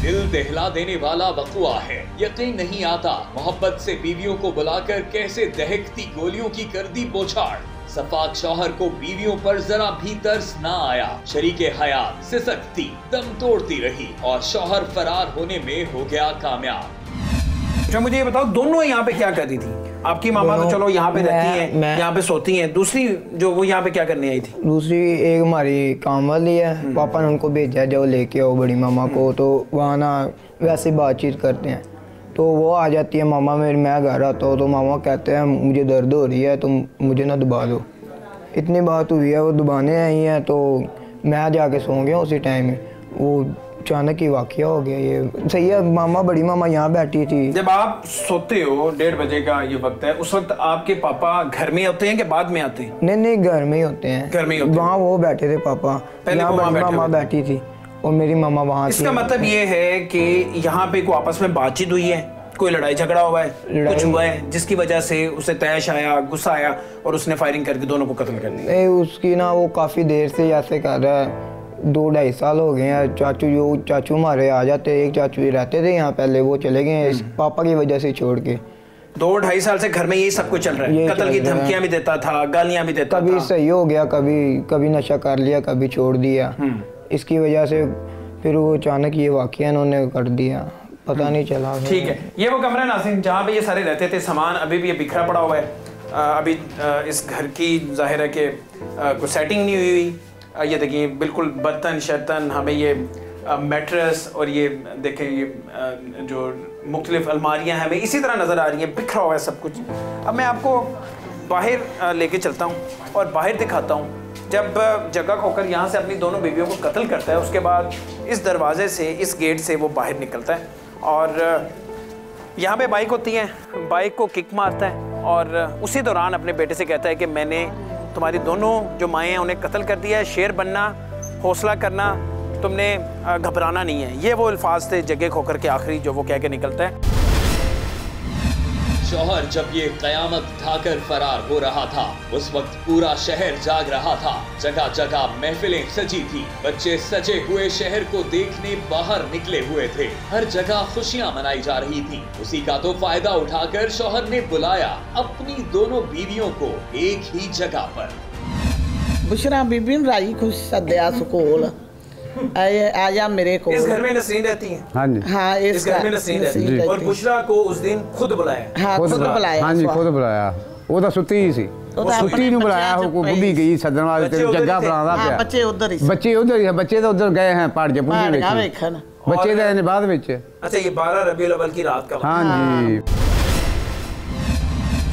दिल दहला देने वाला वक़ुआ है। यकीन नहीं आता मोहब्बत से बीवियों को बुलाकर कैसे दहकती गोलियों की कर दी बौछार। सफाक शौहर को बीवियों पर जरा भी तरस ना आया। शरीके हयात सिसकती दम तोड़ती रही और शौहर फरार होने में हो गया कामयाब। अच्छा, मुझे ये बताओ दोनों यहाँ पे क्या करती थी? आपकी मामा तो चलो यहाँ पे रहती हैं, यहाँ पे सोती हैं, दूसरी जो वो यहाँ पे क्या करने आई थी? दूसरी एक हमारी काम वाली है, पापा ने उनको भेजा जाओ लेके आओ बड़ी मामा को, तो वहाँ ना वैसे बातचीत करते हैं तो वो आ जाती है मामा मेरी, मैं घर आता हूँ तो मामा कहते हैं मुझे दर्द हो रही है तो मुझे ना दबा दो। इतनी बात हुई है, वो दबाने आई हैं तो मैं जाके सो गया उसी टाइम में। वो अचानक ही वाकया हो गया ये। सही है, मामा बड़ी मामा यहाँ बैठी थी। जब आप सोते हो 1:30 बजे का ये वक्त है, उस वक्त आपके पापा घर में होते हैं कि बाद में आते हैं? नहीं, घर में ही होते हैं। घर में ही होते हैं। वहाँ वो बैठे थे पापा, यहाँ बड़ी मामा बैठी थी और मेरी मामा वहाँ थी। इसका मतलब ये है कि यहाँ पे कोई आपस में बातचीत हुई है, कोई लड़ाई झगड़ा हुआ है, कुछ हुआ है जिसकी वजह से उसे तैश आया, गुस्सा आया और उसने फायरिंग करके दोनों को कत्ल कर दिया? नहीं, उसकी ना वो काफ़ी देर से ऐसे कर रहा है। 2-2.5 साल हो गए हैं। चाचू हमारे आ जाते, एक चाचू ही रहते थे यहाँ पहले, वो चले गए हैं पापा की वजह से छोड़ के। 2-2.5 साल से घर में यही सब कुछ चल रहा है? कत्ल की धमकियां भी देता था, गालियां भी देता था? कभी सही हो गया, कभी नशा कर लिया, कभी छोड़ दिया। इसकी वजह से फिर वो अचानक ये वाकया इन्होंने कर दिया, पता नहीं चला। ठीक है, ये वो कमरा नाज़रीन जहाँ पे ये सारे रहते थे। सामान अभी भी ये बिखरा पड़ा हुआ है। अभी इस घर की जाहिर है कि कोई सेटिंग नहीं हुई। ये देखिए बिल्कुल बर्तन शर्तन, हमें ये मैट्रेस और ये देखें ये जो मुख्तलिफ अलमारियाँ हैं हमें इसी तरह नज़र आ रही हैं, बिखरा हुआ है सब कुछ। अब मैं आपको बाहर लेके चलता हूँ और बाहर दिखाता हूँ। जब जग्गा खोखर यहाँ से अपनी दोनों बीवियों को कत्ल करता है, उसके बाद इस दरवाजे से, इस गेट से वो बाहर निकलता है और यहाँ पे बाइक होती है, बाइक को किक मारता है और उसी दौरान अपने बेटे से कहता है कि मैंने तुम्हारी दोनों जो माएँ हैं उन्हें कत्ल कर दिया है, शेर बनना, हौसला करना, तुमने घबराना नहीं है। ये वो अल्फाज थे जग्गे खोखर के आखिरी जो वो कह के निकलता है। शौहर जब ये कयामत उठाकर फरार हो रहा था, उस वक्त पूरा शहर जाग रहा था। जगह जगह महफिलें सजी थी, बच्चे सजे हुए शहर को देखने बाहर निकले हुए थे। हर जगह खुशियां मनाई जा रही थी। उसी का तो फायदा उठाकर शौहर ने बुलाया अपनी दोनों बीवियों को एक ही जगह पर। बुशरा बीबी राई खुश सद्या सुकोल आया मेरे को। इस घर में नसरीन रहती है? हाँ जी। हाँ, इस घर में नसरीन रहती है। और बुशरा को उस दिन खुद बुलाया? हाँ, खुद बुलाया। हाँ जी, खुद बुलाया। वो तो सुती ही सी, सुती ਨੂੰ बुलाया, बुढ़ी गई सदन वास्ते, जग्गा बनादा पिया। बच्चे उधर ही, बच्चे उधर ही, बच्चे तो उधर गए हैं पहाड़ जपूजी में, बच्चे गए ने बाद ਵਿੱਚ। अच्छा, ये 12 रबीउल अव्वल की रात का? हाँ जी।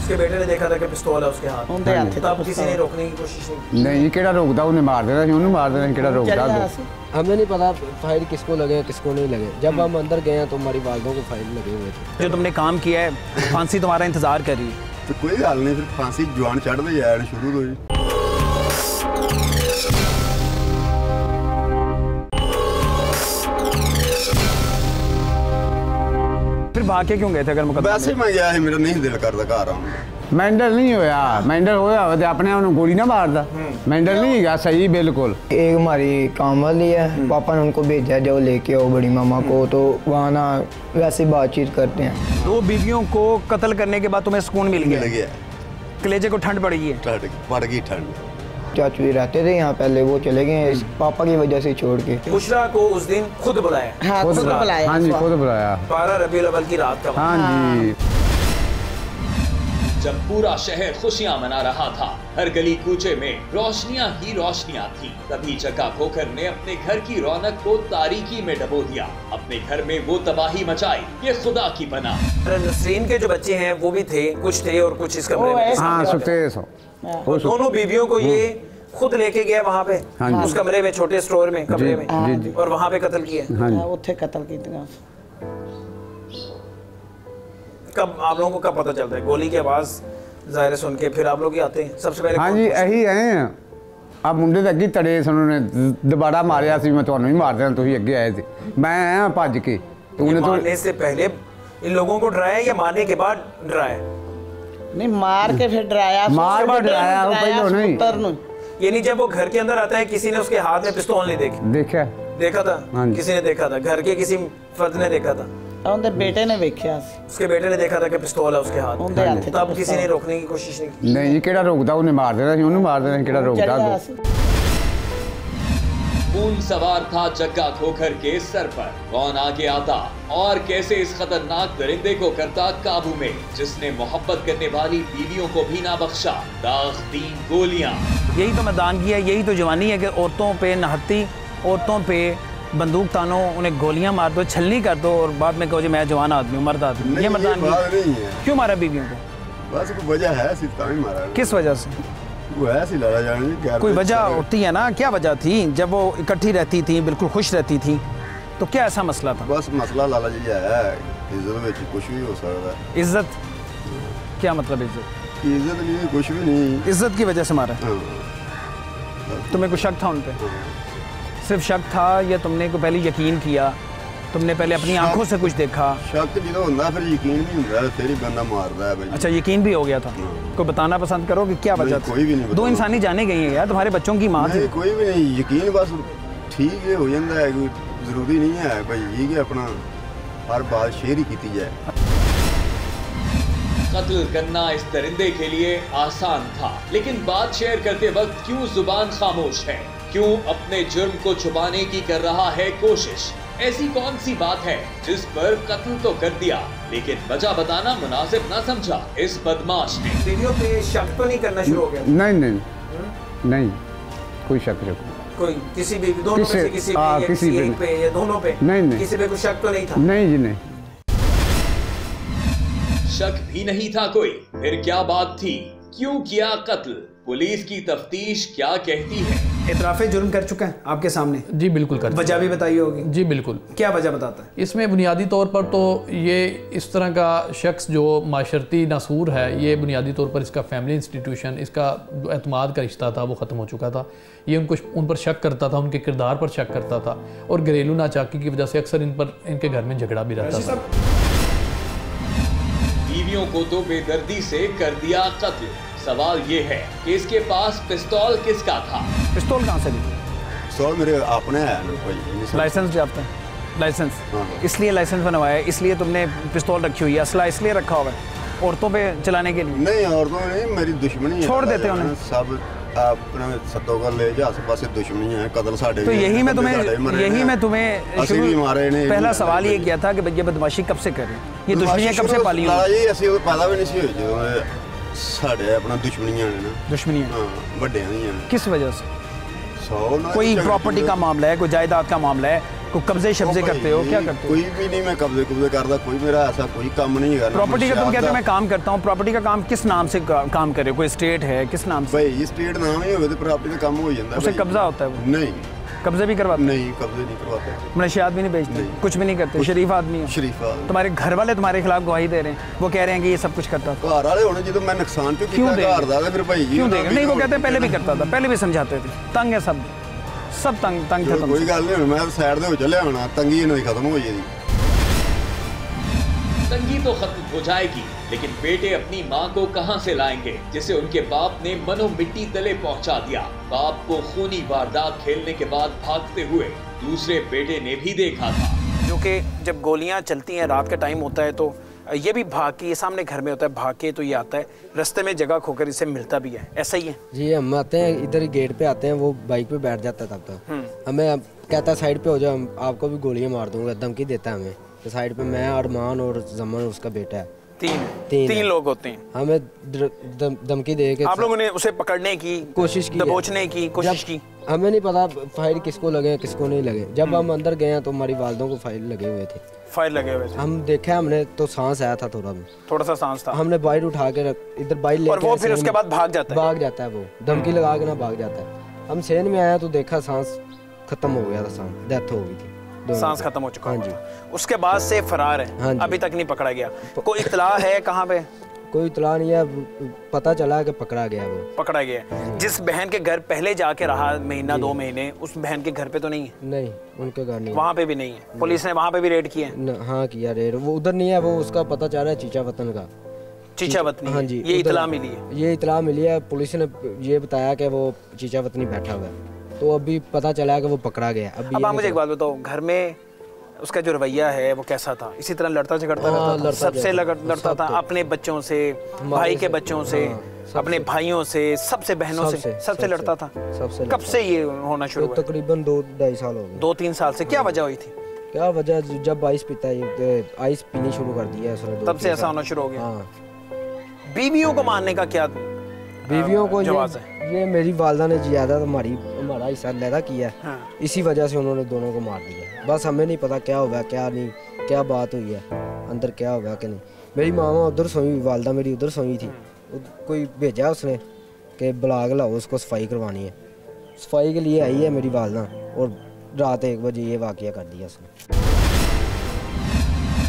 उसके बेटे ने देखा था कि पिस्तौल है उसके हाथ में, तब किसी ने रोकने की कोशिश नहीं? नहीं, केड़ा रोकदा, उन्हें मार देना, उन्हें मार देना, केड़ा रोकदा? हमें नहीं पता फायर किसको लगे किसको नहीं लगे। जब हम अंदर गए हैं तो हमारी वालदों को फायर लगे हुए थे। जो तुमने काम किया है, फांसी तुम्हारा इंतजार कर रही है? तो कोई गल नहीं, फिर फांसी जवान चढ़ते जाए शुरू हुई। फिर भाग के क्यों गए थे? अगर मुकदमा वैसे मैं गया, मेरा नहीं दिल करता घर आने। मैंडल नहीं होया, मैंडल होया तो अपने उन्हें गोली ना मारदा। मैंडल नहीं गया, सही बिल्कुल। एक हमारी काम वाली है, पापा ने उनको भेजा जाओ लेके आओ बड़ी मामा को, तो वहाँ ना वैसे बातचीत करते हैं। 2 बीवियों को कत्ल करने के बाद तुम्हें सुकून मिल गया? कलेजे को ठंड पड़ गई है? पड़ गई ठंड। चाचू ही रहते थे यहाँ पहले, वो चले गए हैं पापा की वजह से छोड़ के। बुशरा को उस दिन खुद बुलाया? हाँ, खुद बुलाया। हाँ जी, खुद बुलाया। 12 रबीउल अव्वल की रात का? हाँ जी। जब पूरा शहर खुशियां मना रहा था, हर गली कूचे में रोशनियां ही रोशनियां थी, तभी जग्गा खोखर ने अपने घर की रौनक को तारीकी में डबो दिया। अपने घर में वो तबाही मचाई, ये खुदा की पनाह। नसरीन के जो बच्चे हैं वो भी थे, कुछ थे और कुछ इस कमरे में। हाँ, सुते सो। दोनों बीवियों को ये खुद लेके गया वहाँ पे, उस कमरे में, छोटे स्टोर में, कमरे में, और वहाँ पे कत्ल किया? उत्थे कत्ल किया। कब आप लोगों को कब पता चलता है? गोली की आवाज जाहिर सुन के फिर आप लोग ही आते हैं सबसे पहले? हाँ जी, यही है। अब मुंडे तक ही तड़े सुनने दोबारा मारिया सी, मैं ਤੁਹਾਨੂੰ ही मार देना, तुम अगे आए थे, मैं आया भज के। तूने तो मारने से पहले इन लोगों को डराया या मारने के बाद डराया? नहीं, मार के फिर डराया। मार के डराया वो पहले नहीं। यानी जब वो घर के अंदर आता है, किसी ने उसके हाथ में पिस्तौल नहीं देखा था? किसी ने देखा था? घर के किसी फर्द ने देखा था? उनके बेटे ने देखा, उसके बेटे ने देखा था कि पिस्तौल है उसके हाथ में, तब किसी ने रोकने की कोशिश नहीं की? नहीं, केड़ा रोकदा, उन्हें मार देना, उन्हें मार देना, केड़ा रोकदा। खून सवार था जग्गा खोखर के सर पर। कौन आगे आता और कैसे इस खतरनाक दरिंदे को करता काबू में, जिसने मोहब्बत करने वाली बीवियों को भी ना बख्शा। दाग 3 गोलियां। यही तो मैदान की है, यही तो जवानी है कि औरतों पे नहत्ती, औरतों पे बंदूक तानो, उन्हें गोलियां मार दो, छलनी कर दो और बाद में कहो जी मैं जवान आदमी हूँ, मर्द आदमी। ये मर्दान नहीं है। क्यों मारा बीवियों को? बस कोई वजह है, सिर्फ ही मारा। किस वजह से? वो ऐसी लड़ा जाने, कोई वजह होती है ना? क्या वजह थी? जब वो इकट्ठी रहती थी, बिल्कुल खुश रहती थी, तो क्या ऐसा मसला था? बस मसला लाला जी है, इज्जत में कुछ भी हो सकता है। इज्जत क्या मतलब? इज्जत नहीं, कुछ भी नहीं। इज्जत की वजह से मारा? तुम्हें कुछ शक था उन पे? सिर्फ शक था या तुमने को पहले यकीन किया? तुमने पहले अपनी आंखों से कुछ देखा? शक जो होता फिर यकीन भी होता है, फिर ही बंदा मारता है भाई। अच्छा, यकीन भी हो गया था। कोई बताना पसंद करो कि क्या वजह? कोई भी नहीं। 2 इंसानी जाने गई है यार, तुम्हारे बच्चों की माँ थी। कोई भी नहीं, यकीन बस ठीक है हो जाता है, कोई जरूरी नहीं है भाई ये कि अपना हर बात शेयर ही की जाए। कत्ल करना इस दरिंदे के लिए आसान था, लेकिन बात शेयर करते वक्त क्यों जुबान खामोश है? क्यों अपने जुर्म को छुपाने की कर रहा है कोशिश? ऐसी कौन सी बात है जिस पर कत्ल तो कर दिया लेकिन वजह बताना मुनासिब न समझा इस बदमाश ने? वीडियो पे शक तो नहीं करना शुरू हो गया? नहीं, कोई शक कोई किसी भी दोनों में से किसी एक पे या दोनों पे? नहीं, किसी पे कोई शक तो नहीं था? नहीं जी, नहीं। शक भी नहीं था कोई, फिर क्या बात थी? क्यों किया कत्ल? पुलिस की तफ्तीश क्या कहती है? इतराफ़े जुर्म कर चुका है आपके सामने? जी बिल्कुल कर। वजह भी बताई होगी? जी बिल्कुल। क्या वजह बताता है? इसमें बुनियादी तौर पर तो ये इस तरह का शख्स जो माशरती नासूर है, ये बुनियादी तौर पर इसका फैमिली इंस्टीट्यूशन, इसका एतमाद का रिश्ता था वो ख़त्म हो चुका था। ये उन पर शक करता था, उनके किरदार पर शक करता था और घरेलू नाचाकी की वजह से अक्सर इनके घर में झगड़ा भी रहता था। बीवियों को तो बेदर्दी से कर दिया कत्ल। सवाल ये है कि इसके पास पिस्तौल किसका था? पिस्तौल कहाँ से ली? पिस्तौल मेरे अपने है। लाइसेंस जाता है? लाइसेंस इसलिए लाइसेंस बनवाया है, इसलिए तुमने पिस्तौल रखी हुई है? असला इसलिए रखा होगा औरतों पे चलाने के लिए? नहीं, औरतों नहीं, मेरी दुश्मनी है। छोड़ देते उन्हें सब अपने सत्तों का ले जा, आस पास दुश्मनी है, कत्ल साढ़े। तो यही मैं तुम्हें पहला सवाल ये किया था कि भैया बदमाशी कब से कर रहे हैं? ये दुश्मनियां कब से पाली हुई? ये ऐसे पैदा भी नहीं सी हुई साढ़े अपना दुश्मनियां ने ना। दुश्मनियां बड़े हैं। किस वजह से? कोई प्रॉपर्टी का मामला है, कोई जायदाद का मामला है, कोई कब्जे शब्जे करते हो? क्या करते हो? कोई भी नहीं, मैं कब्जे करता, कोई मेरा ऐसा कोई काम नहीं है। प्रॉपर्टी का तुम कहते हो मैं काम करता हूँ, प्रॉपर्टी का काम किस नाम से काम करे? कोई स्टेट है, किस नाम से? भाई स्टेट नाम ही होगा तो प्रॉपर्टी का काम हो जाता है। उसे कब्जा होता है वो? नहीं। कब्जे भी करवाते? नहीं, कब्जे नहीं करवाते। मनशियात भी नहीं बेचते? कुछ भी नहीं करते? शरीफ आदमी है? शरीफ आदमी। तुम्हारे घर वाले तुम्हारे खिलाफ गवाही दे रहे हैं, वो कह रहे हैं कि ये सब कुछ करता था। घर वाले होने जो मैं नुकसान क्यों देगा? फिर भाई क्यों देगा? नहीं, वो कहते हैं पहले भी करता था, पहले भी समझाते थे। तंग है सब तंग थे। कोई गल नहीं, मैं साइड दे चले आना, तंगी इन्हें खत्म हो जाएगी। तंगी तो खत्म हो जाएगी, लेकिन बेटे अपनी माँ को कहाँ से लाएंगे जिसे उनके बाप ने मनो मिट्टी तले पहुँचा दिया? बाप को खूनी वारदात खेलने के बाद भागते हुए दूसरे बेटे ने भी देखा था, जो कि जब गोलियां चलती हैं, रात का टाइम होता है, तो ये भी भाग के, ये सामने घर में होता है, भाग के तो ये आता है, रास्ते में जगह खोकर इसे मिलता भी है। ऐसा ही है जी। हम आते हैं इधर गेट पे आते हैं, वो बाइक पे बैठ जाता है, तब तक हमें कहता है साइड पे हो जाओ, आपको भी गोलियां मार दूंगा, धमकी देता है हमें। तो साइड पे मैं, अरमान और जमन उसका बेटा है, तीन लोग होते हैं। हमें धमकी दे के आप लोगों ने उसे पकड़ने की कोशिश की, दबोचने की कोशिश की? हमें नहीं पता फायर किसको लगे किसको नहीं लगे। जब हम अंदर गए तो हमारी वालदों को फायर लगे हुए थे। हम देखा, हमने तो सांस आया था, थोड़ा सा सांस था। हमने बाइट उठा के इधर बाइट लेके, और वो फिर उसके बाद भाग जाता है वो धमकी लगा के ना भाग जाता है। हम सेन में आया तो देखा सांस खत्म हो गया था, सांस डेथ हो गई थी, सांस खत्म हो चुका है। उसके बाद से फरार है, अभी तक नहीं पकड़ा गया। कोई इत्तला है कहाँ पे? कोई इत्तला नहीं है, पता चला कि पकड़ा गया। वो पकड़ा गया। जिस बहन के घर पहले जाके रहा महीना 2 महीने, उस बहन के घर पे तो नहीं है? नहीं, उनके घर नहीं, वहाँ पे भी नहीं है। पुलिस ने वहाँ पे भी रेड किया है? हाँ किया रेड, वो उधर नहीं है, वो उसका पता चला है चीचा वतन का। चीचा वतनी? हाँ जी, ये इत्तला मिली है? ये इत्तला मिली है, पुलिस ने ये बताया कि वो चीचा वतनी बैठा हुआ है, तो अभी पता चला कि वो पकड़ा गया। अब आप मुझे एक बात बताओ, घर में उसका जो रवैया है वो कैसा था? इसी तरह लड़ता झगड़ता रहता था? सबसे लड़ता था? अपने बच्चों से, भाई के बच्चों से, अपने भाइयों से, सबसे बहनों से, सबसे लड़ता था? कब से ये होना शुरू हुआ? तकरीबन 2-2.5 साल हो गए। 2-3 साल से। क्या वजह हुई थी? क्या वजह? जब आइस पीता है, आइस पीनी शुरू कर दिया उसने, तब से ऐसा होना शुरू हो गया। बीवियों को मारने का क्या? बीवियों को ये मेरी वालदा ने ज्यादा हमारा हिस्सा लैदा किया है, इसी वजह से उन्होंने दोनों को मार दिया। बस हमें नहीं पता क्या हुआ क्या नहीं, क्या बात हुई है अंदर, क्या हुआ कि नहीं। मेरी मामा उधर सोई, वालदा मेरी उधर सोई थी, कोई भेजा उसने कि बुला के लाओ उसको, सफाई करवानी है। सफाई के लिए आई है मेरी वालदा, और रात 1 बजे ये वाकया कर दिया उसने।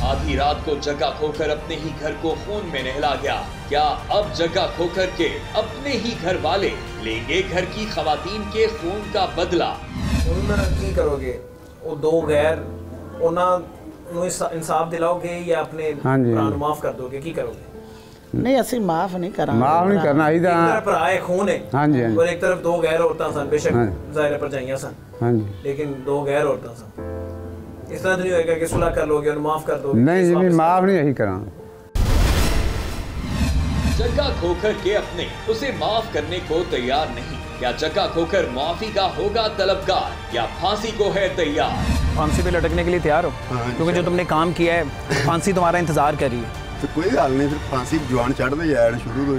आधी रात को जगह खोकर अपने ही घर को खून में नहला गया। क्या अब जगह खोकर के अपने ही घर वाले लेंगे घर की खवातीन के खून का बदला? की करोगे वो दो गैर इंसाफ दिलाओगे या अपने भरा ਨੂੰ माफ कर दोगे? की करोगे? नहीं असि माफ नहीं करा, माफ नहीं करना एक तरफ भरा है खून है हाँ जी और एक तरफ दो गैर औरतां सन, बेशक ज़ाहिर परजाइयां सन हाँ जी, लेकिन दो गैर औरतां सन। इस तरह नहीं होएगा कि सुलह कर लोगे और माफ कर दोगे? नहीं जी माफ नहीं यही करा। जगह खोकर के अपने उसे माफ करने को तैयार नहीं। क्या जगह खोकर माफी का होगा तलबगार या फांसी को है तैयार? फांसी पे लटकने के लिए तैयार हो? क्योंकि जो तुमने काम किया है फांसी तुम्हारा इंतजार कर रही है। तो कोई गल नहीं, फिर फांसी जवान चढ़ते जाए शुरू हो।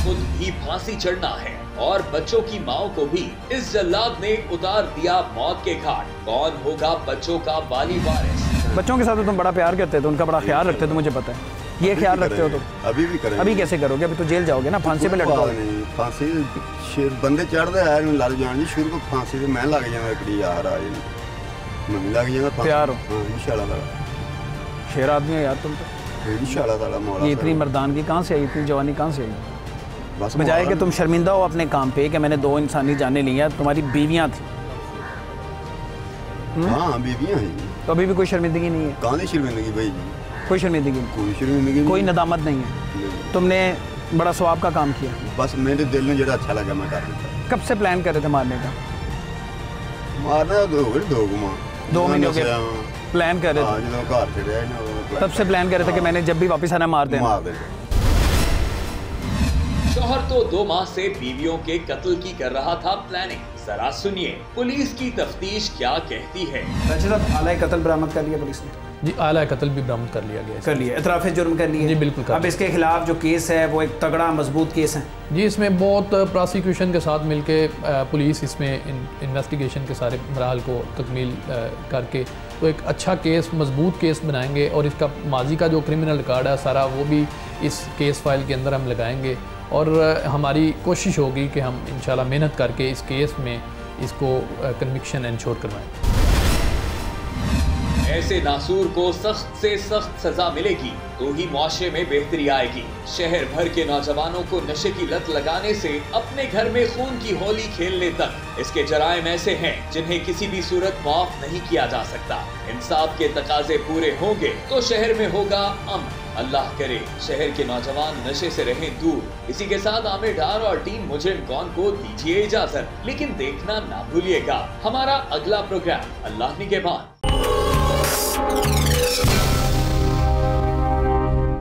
खुद भी फांसी चढ़ना है और बच्चों की माओ को भी इस जल्लाद ने उतार दिया मौत के घाट। कौन होगा बच्चों का वाली वारिस? बच्चों के साथ तो तुम बड़ा प्यार करते हो, उनका बड़ा ख्याल रखते हो, तो मुझे पता है। ये ख्याल रखते हो तुम? अभी भी करेंगे। अभी कैसे करोगे? अभी तो जेल जाओगे ना, फांसी पे लटकाओगे। नहीं फांसी बंदे चढ़ते है लड़ जान जी, शुरू को फांसी से मैं लग जाना एक यार आ मम्मी लग जाना। तैयार हो? हां इंशाल्लाह ताला। शेर आदमी हो यार तुम तो। इंशाल्लाह ताला मौला। ये इतनी मर्दानगी कहाँ से आई, इतनी जवानी कहाँ से आई? बस बजाय कि तुम शर्मिंदा हो अपने काम पे कि मैंने 2 इंसानी जाने ली हैं, तुम्हारी बीवियां थी। हाँ बीवियां हैं। तो अभी भी कोई शर्मिंदगी नहीं है? कहाँ दी शर्मिंदगी भाई जी? कोई शर्मिंदगी नहीं? कोई शर्मिंदगी नहीं, कोई नदामत नहीं है। तुमने बड़ा सवाब का काम किया। बस मेरे दिल में जो अच्छा लगा मैं कर दिया। कब से प्लान कर रहे थे मारने का? मारना 2 गुमा 2 महीने हो गए प्लान कर रहे थे? जो घर चढ़े ना तब से प्लान कर रहे थे कि मैंने जब भी वापस आना मार देना। शौहर तो 2 माह से बीवियों के कत्ल की कर रहा था प्लानिंग। जरा सुनिए पुलिस की तफ्तीश क्या कहती है। अच्छा साहब, आला कत्ल बरामद कर लिया पुलिस ने? जी आला कत्ल भी बरामद कर लिया गया। कर लिया, इतराफ़ जुर्म कर लिया? जी बिल्कुल। अब इसके खिलाफ जो केस है वो एक तगड़ा मजबूत केस है जी। इसमें बहुत प्रोसिक्यूशन के साथ मिलके पुलिस इसमें इन्वेस्टिगेशन के सारे मराहल को तकमील करके तो एक अच्छा केस, मजबूत केस बनाएंगे और इसका माजी का जो क्रिमिनल रिकॉर्ड है सारा वो भी इस केस फाइल के अंदर हम लगाएंगे और हमारी कोशिश होगी कि हम इंशाल्लाह मेहनत करके इस केस में इसको कन्विक्शन एंश्योर करवाएं। ऐसे नासूर को सख्त से सख्त सजा मिलेगी तो ही मुआशरे में बेहतरी आएगी। शहर भर के नौजवानों को नशे की लत लगाने से अपने घर में खून की होली खेलने तक इसके जराइम ऐसे हैं जिन्हें किसी भी सूरत माफ नहीं किया जा सकता। इंसाफ के तकाजे पूरे होंगे तो शहर में होगा अमन। अल्लाह करे शहर के नौजवान नशे से रहें दूर। इसी के साथ आमिर डार और टीम मुजरिम कौन को दीजिए इजाजत, लेकिन देखना ना भूलिएगा हमारा अगला प्रोग्राम अल्लाह निगहबान।